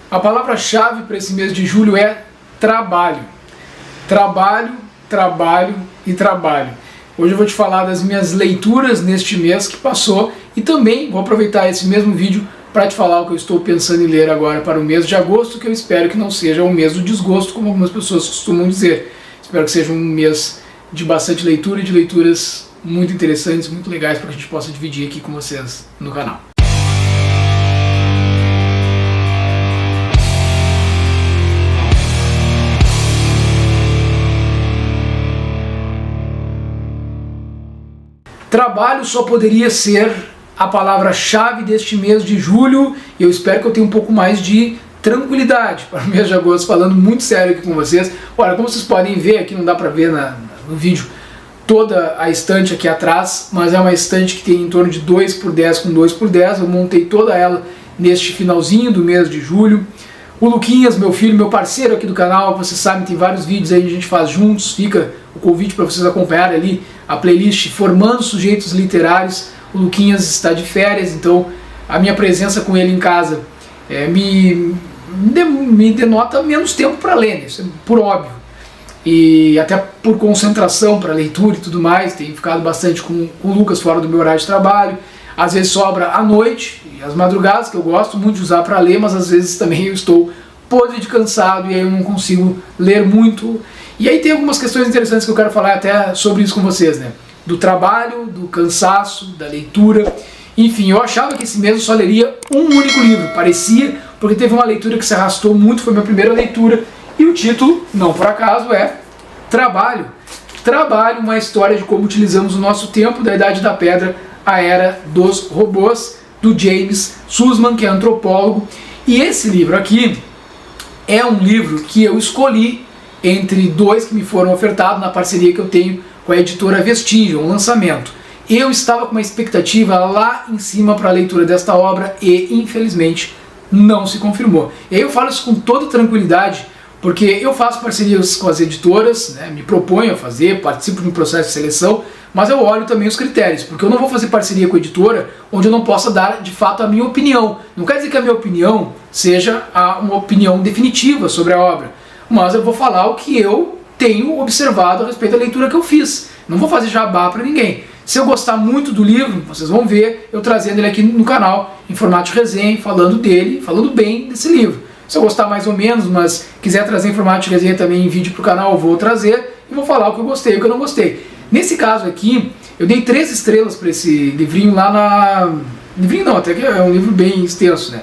A palavra-chave para esse mês de julho é trabalho. Trabalho, trabalho e trabalho. Hoje eu vou te falar das minhas leituras neste mês que passou e também vou aproveitar esse mesmo vídeo para te falar o que eu estou pensando em ler agora para o mês de agosto, que eu espero que não seja o mês do desgosto, como algumas pessoas costumam dizer. Espero que seja um mês de bastante leitura e de leituras muito interessantes, muito legais para que a gente possa dividir aqui com vocês no canal. Trabalho só poderia ser a palavra-chave deste mês de julho e eu espero que eu tenha um pouco mais de tranquilidade para o mês de agosto, falando muito sério aqui com vocês. Olha, como vocês podem ver, aqui não dá para ver no vídeo toda a estante aqui atrás, mas é uma estante que tem em torno de 2x10 com 2x10, eu montei toda ela neste finalzinho do mês de julho. O Luquinhas, meu filho, meu parceiro aqui do canal, vocês sabem, tem vários vídeos aí que a gente faz juntos, fica o convite para vocês acompanharem ali a playlist Formando Sujeitos Literários. O Luquinhas está de férias, então a minha presença com ele em casa me denota menos tempo para ler, né? Isso é por óbvio. E até por concentração para leitura e tudo mais, tenho ficado bastante com o Lucas fora do meu horário de trabalho. Às vezes sobra à noite e às madrugadas, que eu gosto muito de usar para ler, mas às vezes também eu estou podre de cansado e aí eu não consigo ler muito. E aí tem algumas questões interessantes que eu quero falar até sobre isso com vocês, né? Do trabalho, do cansaço, da leitura. Enfim, eu achava que esse mês eu só leria um único livro, parecia, porque teve uma leitura que se arrastou muito, foi minha primeira leitura, e o título, não por acaso, é Trabalho. Trabalho, uma história de como utilizamos o nosso tempo da Idade da Pedra à Era dos Robôs, do James Sussman, que é antropólogo. E esse livro aqui é um livro que eu escolhi entre dois que me foram ofertados na parceria que eu tenho com a editora Vestígio, um lançamento. Eu estava com uma expectativa lá em cima para a leitura desta obra e, infelizmente, não se confirmou. E aí eu falo isso com toda tranquilidade, porque eu faço parcerias com as editoras, né, me proponho a fazer, participo de um processo de seleção, mas eu olho também os critérios, porque eu não vou fazer parceria com a editora onde eu não possa dar, de fato, a minha opinião. Não quer dizer que a minha opinião seja uma opinião definitiva sobre a obra, mas eu vou falar o que eu tenho observado a respeito da leitura que eu fiz. Não vou fazer jabá para ninguém. Se eu gostar muito do livro, vocês vão ver eu trazendo ele aqui no canal, em formato de resenha, falando dele, falando bem desse livro. Se eu gostar mais ou menos, mas quiser trazer em formato de resenha também em vídeo para o canal, eu vou trazer e vou falar o que eu gostei e o que eu não gostei. Nesse caso aqui, eu dei 3 estrelas para esse livrinho lá na... Livrinho não, até que é um livro bem extenso, né?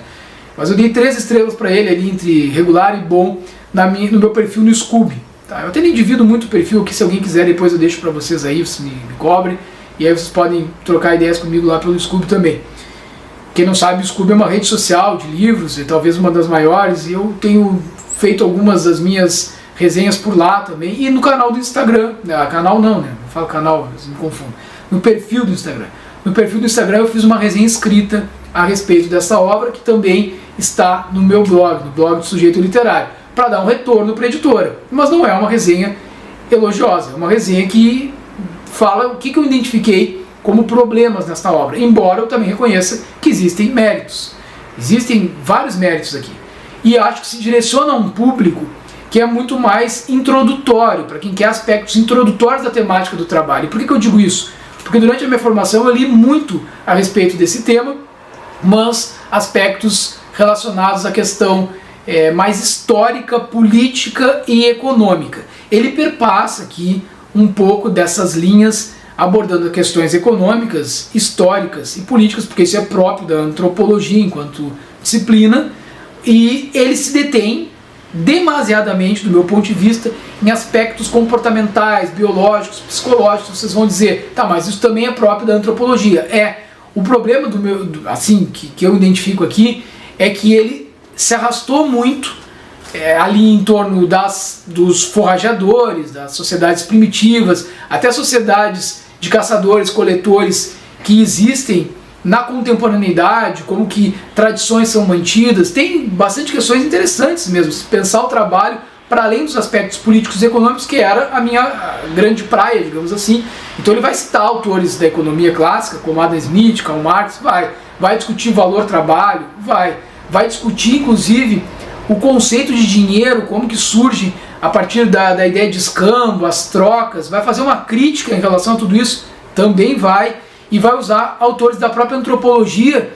Mas eu dei 3 estrelas para ele ali, entre regular e bom, no meu perfil no Scoob. Tá? Eu até nem divido muito o perfil aqui, se alguém quiser depois eu deixo para vocês aí, vocês me cobrem. E aí vocês podem trocar ideias comigo lá pelo Scoob também. Quem não sabe, o Scoob é uma rede social de livros, e talvez uma das maiores, e eu tenho feito algumas das minhas resenhas por lá também, e no canal do Instagram, canal não, né? Não falo canal, vocês me confundem. No perfil do Instagram. No perfil do Instagram eu fiz uma resenha escrita a respeito dessa obra, que também está no meu blog, no blog do Sujeito Literário, para dar um retorno para a editora. Mas não é uma resenha elogiosa, é uma resenha que fala o que eu identifiquei como problemas nesta obra, embora eu também reconheça que existem méritos. Existem vários méritos aqui. E acho que se direciona a um público que é muito mais introdutório, para quem quer aspectos introdutórios da temática do trabalho. E por que eu digo isso? Porque durante a minha formação eu li muito a respeito desse tema, mas aspectos relacionados à questão mais histórica, política e econômica. Ele perpassa aqui um pouco dessas linhas, abordando questões econômicas, históricas e políticas, porque isso é próprio da antropologia enquanto disciplina, e ele se detém demasiadamente, do meu ponto de vista, em aspectos comportamentais, biológicos, psicológicos. Vocês vão dizer, tá, mas isso também é próprio da antropologia. O problema que eu identifico aqui é que ele se arrastou muito ali em torno dos forrajadores, das sociedades primitivas, até sociedades de caçadores-coletores que existem na contemporaneidade, como que tradições são mantidas. Tem bastante questões interessantes mesmo, se pensar o trabalho para além dos aspectos políticos e econômicos, que era a minha grande praia, digamos assim. Então ele vai citar autores da economia clássica, como Adam Smith, Karl Marx, vai discutir valor-trabalho, vai discutir inclusive o conceito de dinheiro, como que surge a partir da ideia de escambo, as trocas, vai fazer uma crítica em relação a tudo isso, também vai, e vai usar autores da própria antropologia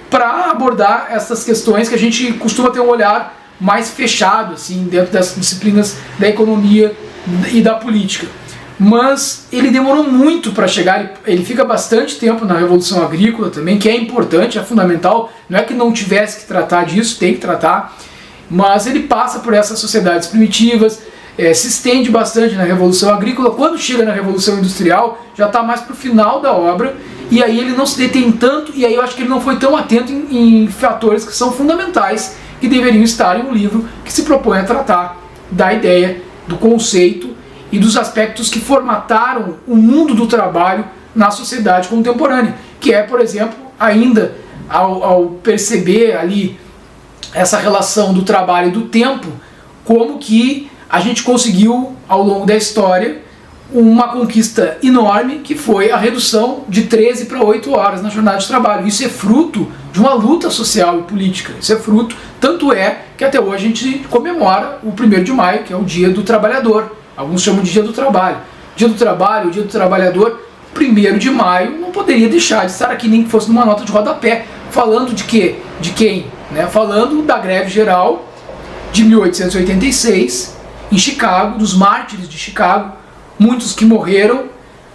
para abordar essas questões que a gente costuma ter um olhar mais fechado assim, dentro das disciplinas da economia e da política. Mas ele demorou muito para chegar, ele fica bastante tempo na Revolução Agrícola também, que é importante, é fundamental, não é que não tivesse que tratar disso, tem que tratar, mas ele passa por essas sociedades primitivas, se estende bastante na Revolução Agrícola. Quando chega na Revolução Industrial, já está mais para o final da obra, e aí ele não se detém tanto, e aí eu acho que ele não foi tão atento em fatores que são fundamentais, que deveriam estar em um livro que se propõe a tratar da ideia, do conceito e dos aspectos que formataram o mundo do trabalho na sociedade contemporânea, que é, por exemplo, ainda ao perceber ali essa relação do trabalho e do tempo, como que a gente conseguiu, ao longo da história, uma conquista enorme, que foi a redução de 13 para 8 horas na jornada de trabalho. Isso é fruto de uma luta social e política. Isso é fruto, tanto é que até hoje a gente comemora o 1º de maio, que é o Dia do Trabalhador. Alguns chamam de Dia do Trabalho. Dia do Trabalho, Dia do Trabalhador, 1º de maio, não poderia deixar de estar aqui, nem que fosse numa nota de rodapé. Falando de quê? De quem? Falando da greve geral de 1886, em Chicago, dos mártires de Chicago, muitos que morreram,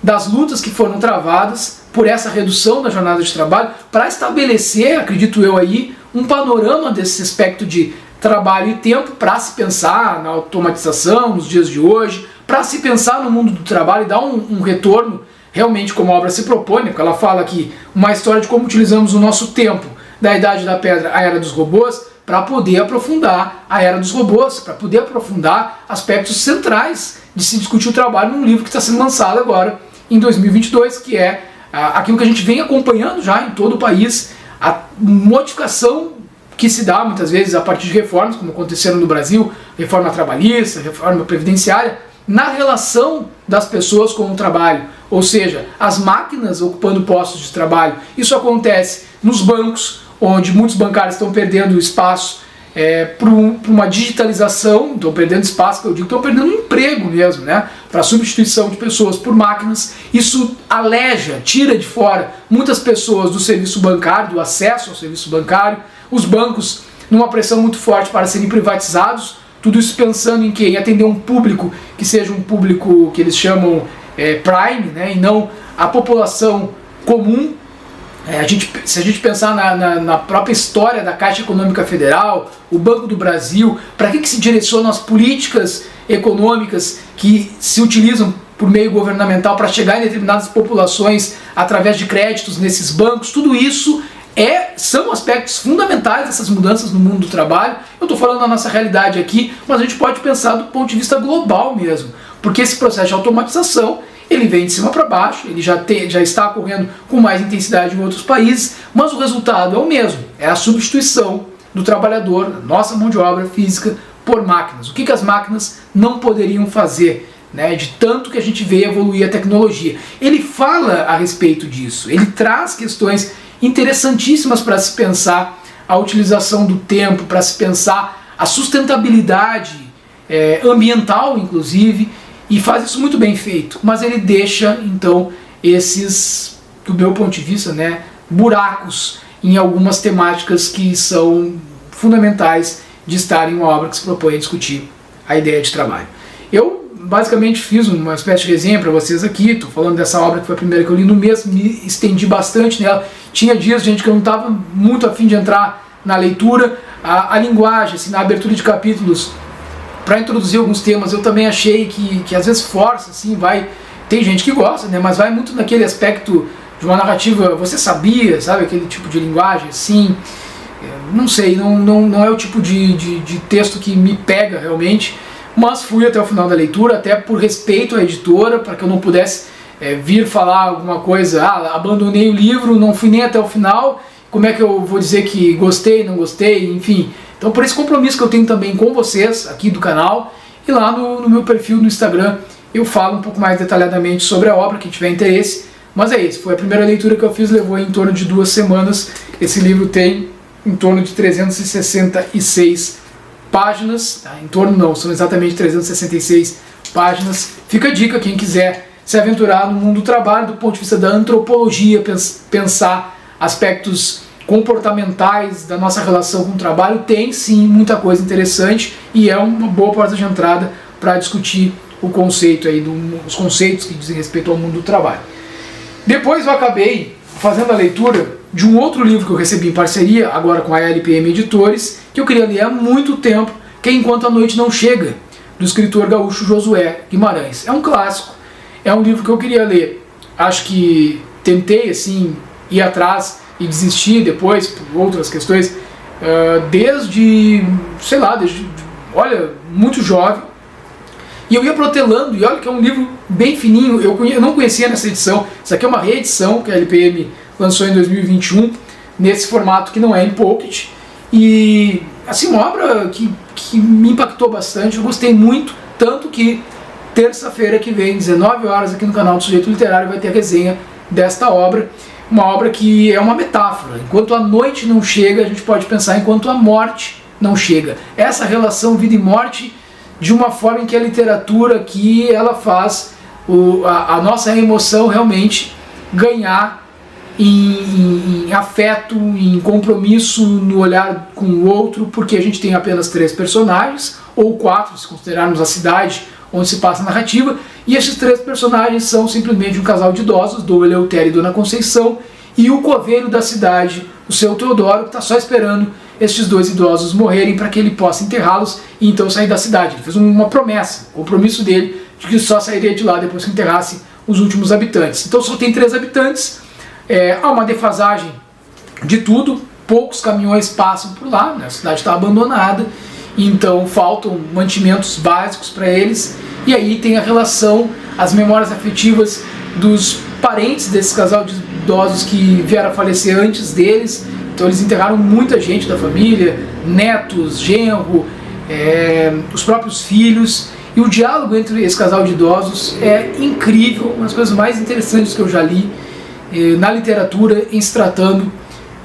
das lutas que foram travadas por essa redução da jornada de trabalho, para estabelecer, acredito eu aí, um panorama desse aspecto de trabalho e tempo, para se pensar na automatização nos dias de hoje, para se pensar no mundo do trabalho e dar um retorno realmente como a obra se propõe, porque ela fala aqui uma história de como utilizamos o nosso tempo da Idade da Pedra à Era dos Robôs, para poder aprofundar a Era dos Robôs, para poder aprofundar aspectos centrais de se discutir o trabalho num livro que está sendo lançado agora em 2022, que é aquilo que a gente vem acompanhando já em todo o país, a modificação que se dá muitas vezes a partir de reformas, como aconteceram no Brasil, reforma trabalhista, reforma previdenciária, na relação das pessoas com o trabalho, ou seja, as máquinas ocupando postos de trabalho. Isso acontece nos bancos, onde muitos bancários estão perdendo espaço para uma digitalização, estão perdendo espaço, que eu digo, estão perdendo emprego mesmo, para a substituição de pessoas por máquinas. Isso aleja, tira de fora muitas pessoas do serviço bancário, do acesso ao serviço bancário, os bancos numa pressão muito forte para serem privatizados, tudo isso pensando em quê? Em atender um público que seja um público que eles chamam prime, e não a população comum. Se a gente pensar na própria história da Caixa Econômica Federal, o Banco do Brasil, para que se direcionam as políticas econômicas que se utilizam por meio governamental para chegar em determinadas populações através de créditos nesses bancos, tudo isso são aspectos fundamentais dessas mudanças no mundo do trabalho. Eu estou falando da nossa realidade aqui, mas a gente pode pensar do ponto de vista global mesmo, porque esse processo de automatização ele vem de cima para baixo, ele já está ocorrendo com mais intensidade em outros países, mas o resultado é o mesmo, é a substituição do trabalhador, da nossa mão de obra física, por máquinas. O que as máquinas não poderiam fazer, de tanto que a gente vê evoluir a tecnologia. Ele fala a respeito disso, ele traz questões interessantíssimas para se pensar a utilização do tempo, para se pensar a sustentabilidade ambiental, inclusive, e faz isso muito bem feito, mas ele deixa então esses, do meu ponto de vista, buracos em algumas temáticas que são fundamentais de estar em uma obra que se propõe a discutir a ideia de trabalho. Eu basicamente fiz uma espécie de resenha para vocês aqui, estou falando dessa obra que foi a primeira que eu li no mês, me estendi bastante nela, tinha dias, gente, que eu não estava muito afim de entrar na leitura, a linguagem, assim, na abertura de capítulos, para introduzir alguns temas, eu também achei que às vezes força, assim, tem gente que gosta, mas vai muito naquele aspecto de uma narrativa, você sabia, sabe, aquele tipo de linguagem, assim, não sei, não é o tipo de texto que me pega realmente, mas fui até o final da leitura, até por respeito à editora, para que eu não pudesse vir falar alguma coisa, abandonei o livro, não fui nem até o final, como é que eu vou dizer que gostei, não gostei, enfim. Então por esse compromisso que eu tenho também com vocês aqui do canal, e lá no meu perfil no Instagram eu falo um pouco mais detalhadamente sobre a obra, quem tiver interesse. Mas é isso, foi a primeira leitura que eu fiz, levou em torno de 2 semanas. Esse livro tem em torno de 366 páginas, tá? Em torno não, são exatamente 366 páginas. Fica a dica, quem quiser se aventurar no mundo do trabalho, do ponto de vista da antropologia, pensar aspectos comportamentais da nossa relação com o trabalho, tem sim muita coisa interessante e é uma boa porta de entrada para discutir o conceito aí, os conceitos que dizem respeito ao mundo do trabalho. Depois eu acabei fazendo a leitura de um outro livro que eu recebi em parceria, agora com a LPM Editores, que eu queria ler há muito tempo, que é Enquanto a Noite Não Chega, do escritor gaúcho Josué Guimarães. É um clássico, é um livro que eu queria ler. Acho que tentei assim ir atrás e desistir depois por outras questões, desde olha, muito jovem. E eu ia protelando, e olha que é um livro bem fininho, eu não conhecia nessa edição. Isso aqui é uma reedição que a LPM lançou em 2021, nesse formato que não é em pocket. E assim, uma obra que me impactou bastante, eu gostei muito, tanto que terça-feira que vem, 19 horas, aqui no canal do Sujeito Literário, vai ter a resenha desta obra. Uma obra que é uma metáfora. Enquanto a noite não chega, a gente pode pensar enquanto a morte não chega. Essa relação vida e morte de uma forma em que a literatura aqui ela faz a nossa emoção realmente ganhar em afeto, em compromisso, no olhar com o outro, porque a gente tem apenas 3 personagens, ou 4 se considerarmos a cidade onde se passa a narrativa, e esses 3 personagens são simplesmente um casal de idosos, Dona Eleutéria e Dona Conceição, e o coveiro da cidade, o seu Teodoro, que está só esperando estes 2 idosos morrerem para que ele possa enterrá-los e então sair da cidade. Ele fez uma promessa, um compromisso dele, de que só sairia de lá depois que enterrasse os últimos habitantes. Então só tem 3 habitantes, há uma defasagem de tudo, poucos caminhões passam por lá, né? A cidade está abandonada, então faltam mantimentos básicos para eles, e aí tem a relação, as memórias afetivas dos parentes desse casal de idosos que vieram a falecer antes deles. Então eles enterraram muita gente da família, netos, genro, os próprios filhos, e o diálogo entre esse casal de idosos é incrível, uma das coisas mais interessantes que eu já li na literatura em se tratando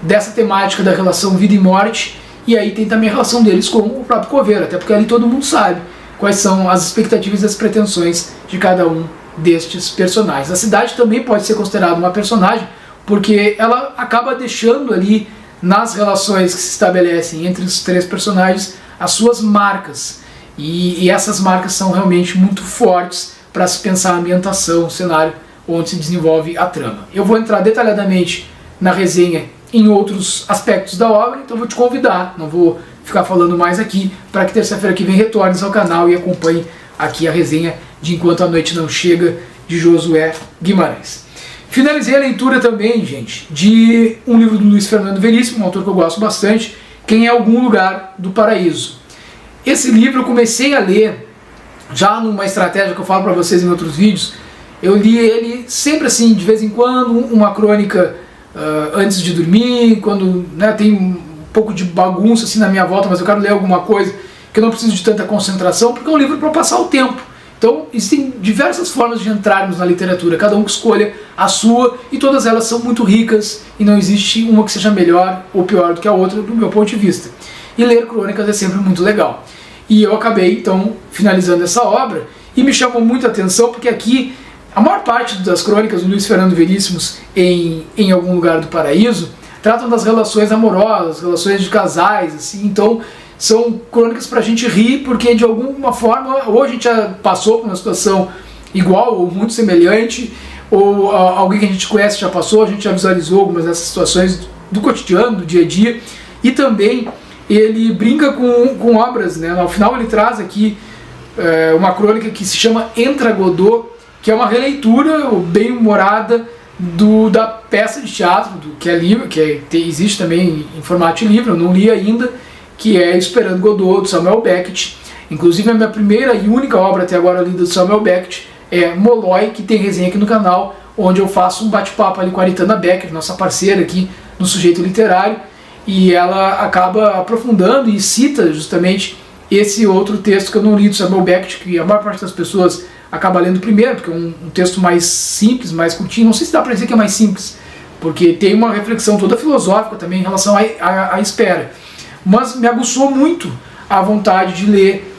dessa temática da relação vida e morte. E aí tem também a relação deles com o próprio coveiro, até porque ali todo mundo sabe quais são as expectativas e as pretensões de cada um destes personagens. A cidade também pode ser considerada uma personagem, porque ela acaba deixando ali nas relações que se estabelecem entre os 3 personagens as suas marcas, e essas marcas são realmente muito fortes para se pensar a ambientação, o cenário onde se desenvolve a trama. Eu vou entrar detalhadamente na resenha em outros aspectos da obra, então vou te convidar, não vou ficar falando mais aqui, para que terça-feira que vem retornes ao canal e acompanhe aqui a resenha de Enquanto a Noite Não Chega, de Josué Guimarães. Finalizei a leitura também, gente, de um livro do Luiz Fernando Veríssimo, um autor que eu gosto bastante, Quem é Algum Lugar do Paraíso. Esse livro eu comecei a ler já numa estratégia que eu falo para vocês em outros vídeos. Eu li ele sempre assim, de vez em quando, uma crônica antes de dormir, quando tem um pouco de bagunça assim na minha volta, mas eu quero ler alguma coisa que eu não preciso de tanta concentração, porque é um livro para passar o tempo. Então existem diversas formas de entrarmos na literatura, cada um que escolha a sua, e todas elas são muito ricas, e não existe uma que seja melhor ou pior do que a outra, do meu ponto de vista. E ler crônicas é sempre muito legal. E eu acabei então finalizando essa obra, e me chamou muita atenção, porque aqui a maior parte das crônicas do Luiz Fernando Veríssimos em Algum Lugar do Paraíso tratam das relações amorosas, relações de casais, assim. Então são crônicas para a gente rir, porque de alguma forma ou a gente já passou por uma situação igual ou muito semelhante, ou alguém que a gente conhece já passou, a gente já visualizou algumas dessas situações do cotidiano, do dia a dia. E também ele brinca com obras, né? Ao final ele traz aqui uma crônica que se chama Entra Godot, que é uma releitura bem humorada da peça de teatro, que é livro, existe também em formato de livro, eu não li ainda, que é Esperando Godot, do Samuel Beckett. Inclusive a minha primeira e única obra até agora lida do Samuel Beckett é Molloy, que tem resenha aqui no canal, onde eu faço um bate-papo ali com a Aritana Becker, nossa parceira aqui no Sujeito Literário, e ela acaba aprofundando e cita justamente esse outro texto que eu não li do Samuel Beckett, que a maior parte das pessoas acaba lendo primeiro, porque é um texto mais simples, mais curtinho. Não sei se dá para dizer que é mais simples, porque tem uma reflexão toda filosófica também em relação à espera. Mas me aguçou muito a vontade de ler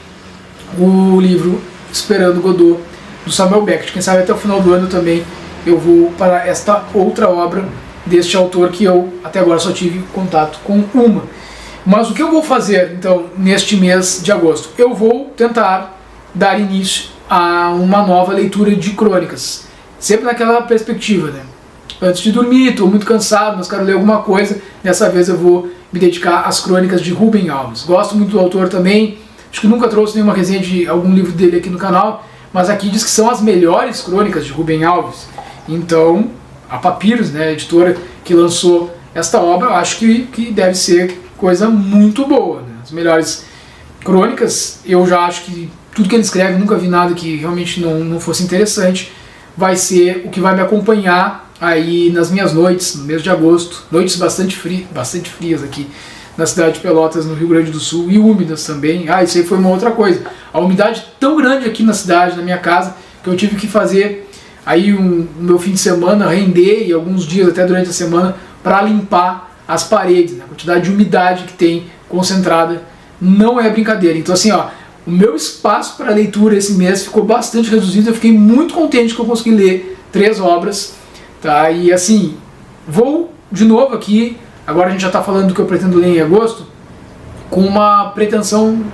o livro Esperando Godot, do Samuel Beckett. Quem sabe até o final do ano também eu vou para esta outra obra deste autor que eu até agora só tive contato com uma. Mas o que eu vou fazer então neste mês de agosto? Eu vou tentar dar início a uma nova leitura de crônicas, sempre naquela perspectiva, né? Antes de dormir, estou muito cansado, mas quero ler alguma coisa. Dessa vez eu vou me dedicar às crônicas de Rubem Alves. Gosto muito do autor também, acho que nunca trouxe nenhuma resenha de algum livro dele aqui no canal, mas aqui diz que são as melhores crônicas de Rubem Alves. Então, a Papyrus, né, a editora que lançou esta obra, eu acho que deve ser coisa muito boa, né? As melhores crônicas, eu já acho que tudo que ele escreve, nunca vi nada que realmente não fosse interessante, vai ser o que vai me acompanhar aí nas minhas noites, no mês de agosto, noites bastante frias aqui na cidade de Pelotas, no Rio Grande do Sul, e úmidas também. Isso aí foi uma outra coisa. A umidade tão grande aqui na cidade, na minha casa, que eu tive que fazer aí o meu fim de semana, render, e alguns dias até durante a semana, para limpar as paredes, né? A quantidade de umidade que tem concentrada não é brincadeira. Então assim, ó, o meu espaço para leitura esse mês ficou bastante reduzido. Eu fiquei muito contente que eu consegui ler 3 obras, tá? E assim, vou de novo aqui, agora a gente já está falando do que eu pretendo ler em agosto, com uma pretensão,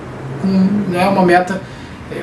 né, uma meta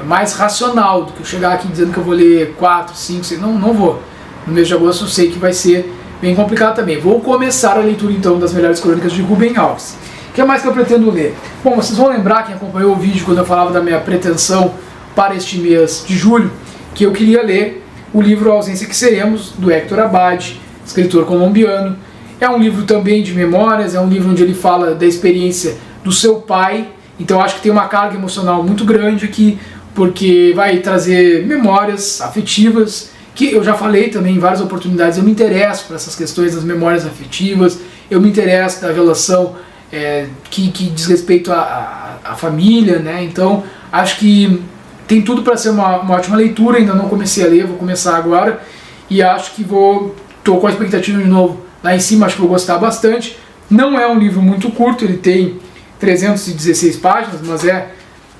mais racional do que eu chegar aqui dizendo que eu vou ler 4, 5, 6, não vou. No mês de agosto eu sei que vai ser bem complicado também. Vou começar a leitura então das melhores crônicas de Rubem Alves. O que mais que eu pretendo ler? Bom, vocês vão lembrar, quem acompanhou o vídeo quando eu falava da minha pretensão para este mês de julho, que eu queria ler o livro A Ausência que Seremos, do Hector Abad, escritor colombiano. É um livro também de memórias, é um livro onde ele fala da experiência do seu pai, então acho que tem uma carga emocional muito grande aqui, porque vai trazer memórias afetivas, que eu já falei também em várias oportunidades. Eu me interesso por essas questões das memórias afetivas, eu me interesso da relação que diz respeito à família, né? Então acho que tem tudo para ser uma ótima leitura. Ainda não comecei a ler, vou começar agora, e acho que estou com a expectativa de novo lá em cima, acho que vou gostar bastante. Não é um livro muito curto, ele tem 316 páginas, mas é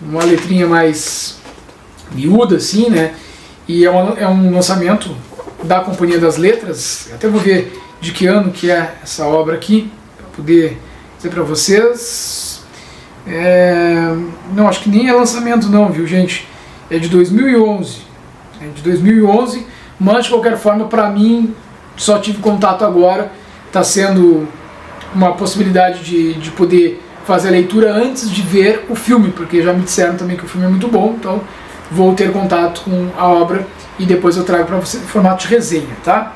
uma letrinha mais miúda assim, né? E é um lançamento da Companhia das Letras. Até vou ver de que ano que é essa obra aqui, para poder dizer para vocês. Não, acho que nem é lançamento não, viu gente? É de 2011. É de 2011, mas de qualquer forma, para mim, só tive contato agora. Está sendo uma possibilidade de poder fazer a leitura antes de ver o filme, porque já me disseram também que o filme é muito bom, então vou ter contato com a obra e depois eu trago para você em formato de resenha, tá?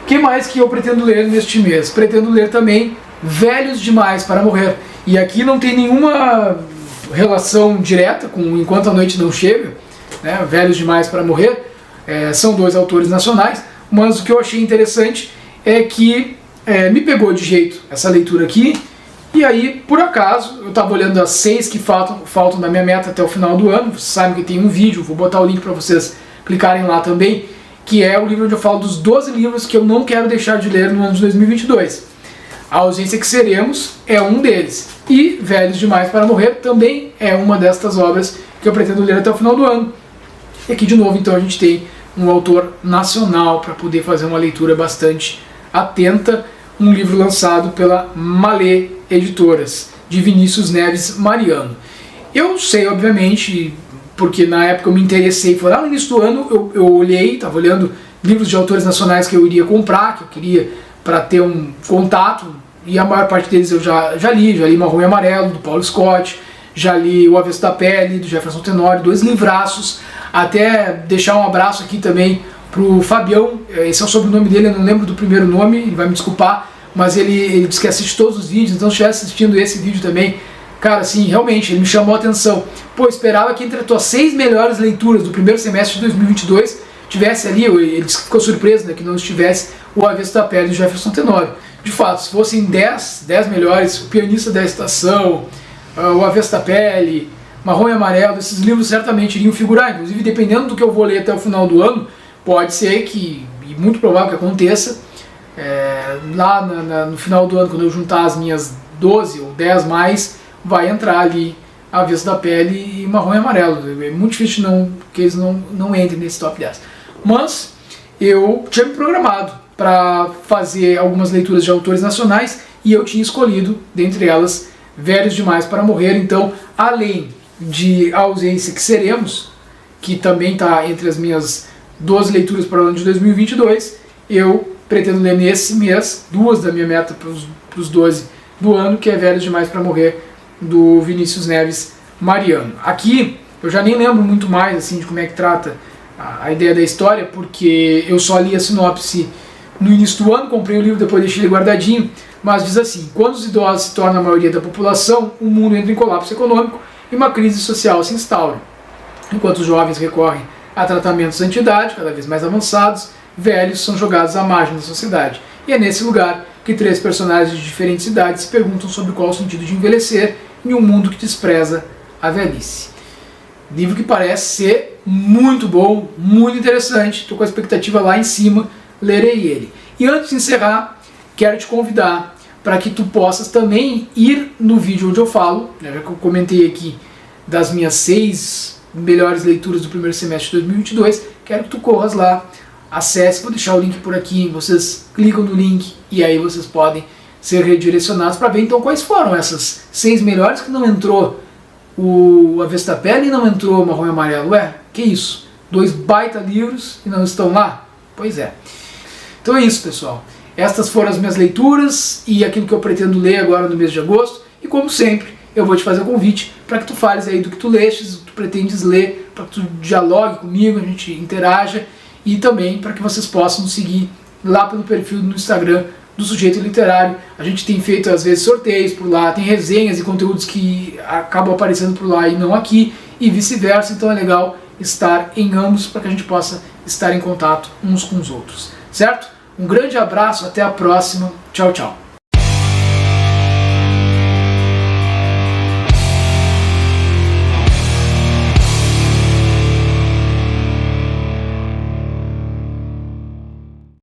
O que mais que eu pretendo ler neste mês? Pretendo ler também Velhos Demais para Morrer. E aqui não tem nenhuma relação direta com Enquanto a Noite Não Chega, né? Velhos Demais para Morrer. São 2 autores nacionais, mas o que eu achei interessante é que me pegou de jeito essa leitura aqui. E aí, por acaso, eu estava olhando as 6 que faltam da minha meta até o final do ano. Vocês sabem que tem um vídeo, vou botar o link para vocês clicarem lá também, que é o livro onde eu falo dos 12 livros que eu não quero deixar de ler no ano de 2022. A Ausência que Seremos é um deles. E Velhos Demais para Morrer também é uma destas obras que eu pretendo ler até o final do ano. E aqui de novo, então, a gente tem um autor nacional para poder fazer uma leitura bastante atenta. Um livro lançado pela Malê Editoras, de Vinícius Neves Mariano. Eu sei, obviamente, porque na época eu me interessei, foi lá no início do ano, eu olhei, estava olhando livros de autores nacionais que eu iria comprar, que eu queria para ter um contato, e a maior parte deles eu já li Marrom e Amarelo, do Paulo Scott, já li O Avesso da Pele, do Jefferson Tenório, 2 livraços. Até deixar um abraço aqui também pro Fabião, esse é o sobrenome dele, eu não lembro do primeiro nome, ele vai me desculpar, mas ele disse que assiste todos os vídeos, então se estiver assistindo esse vídeo também, cara, assim, realmente, ele me chamou a atenção. Pô, esperava que entre as tuas 6 melhores leituras do primeiro semestre de 2022 tivesse ali, ele disse que ficou surpreso, né, que não estivesse O Avesso da Pele do Jefferson Tenório. De fato, se fossem 10 melhores, O Pianista da Estação, O Avesso da Pele, Marrom e Amarelo, esses livros certamente iriam figurar. Inclusive, dependendo do que eu vou ler até o final do ano, pode ser que, e muito provável que aconteça, lá no final do ano, quando eu juntar as minhas 12 ou 10 mais, vai entrar ali Avesso da Pele e Marrom e Amarelo. É muito difícil que eles não entrem nesse top 10. Mas eu tinha me programado para fazer algumas leituras de autores nacionais e eu tinha escolhido, dentre elas, Velhos Demais para Morrer. Então, além de A Ausência que Seremos, que também está entre as minhas 12 leituras para o ano de 2022, eu pretendo ler nesse mês 2 da minha meta para os 12 do ano, que é Velhos Demais para Morrer, do Vinícius Neves Mariano. Aqui eu já nem lembro muito mais assim de como é que trata a ideia da história, porque eu só li a sinopse no início do ano, comprei o livro, depois deixei ele guardadinho, mas diz assim: quando os idosos se tornam a maioria da população, o mundo entra em colapso econômico e uma crise social se instaura. Enquanto os jovens recorrem a tratamentos anti-idade, cada vez mais avançados, velhos são jogados à margem da sociedade. E é nesse lugar que 3 personagens de diferentes idades se perguntam sobre qual o sentido de envelhecer em um mundo que despreza a velhice. Livro que parece ser muito bom, muito interessante, estou com a expectativa lá em cima, lerei ele. E antes de encerrar, quero te convidar para que tu possas também ir no vídeo onde eu falo, já que eu comentei aqui das minhas 6 melhores leituras do primeiro semestre de 2022, quero que tu corras lá, acesse, vou deixar o link por aqui, vocês clicam no link e aí vocês podem ser redirecionados para ver então quais foram essas 6 melhores que não entrou o Avesso da Pele e não entrou o Marrom e Amarelo. Ué, que isso? 2 baita livros e não estão lá? Pois é. Então é isso, pessoal. Estas foram as minhas leituras e aquilo que eu pretendo ler agora no mês de agosto. E como sempre, eu vou te fazer o convite para que tu fales aí do que tu lestes, do que tu pretendes ler, para que tu dialogue comigo, a gente interaja, e também para que vocês possam seguir lá pelo perfil no Instagram do Sujeito Literário. A gente tem feito às vezes sorteios por lá, tem resenhas e conteúdos que acabam aparecendo por lá e não aqui, e vice-versa. Então é legal estar em ambos para que a gente possa estar em contato uns com os outros, certo? Um grande abraço, até a próxima, tchau, tchau.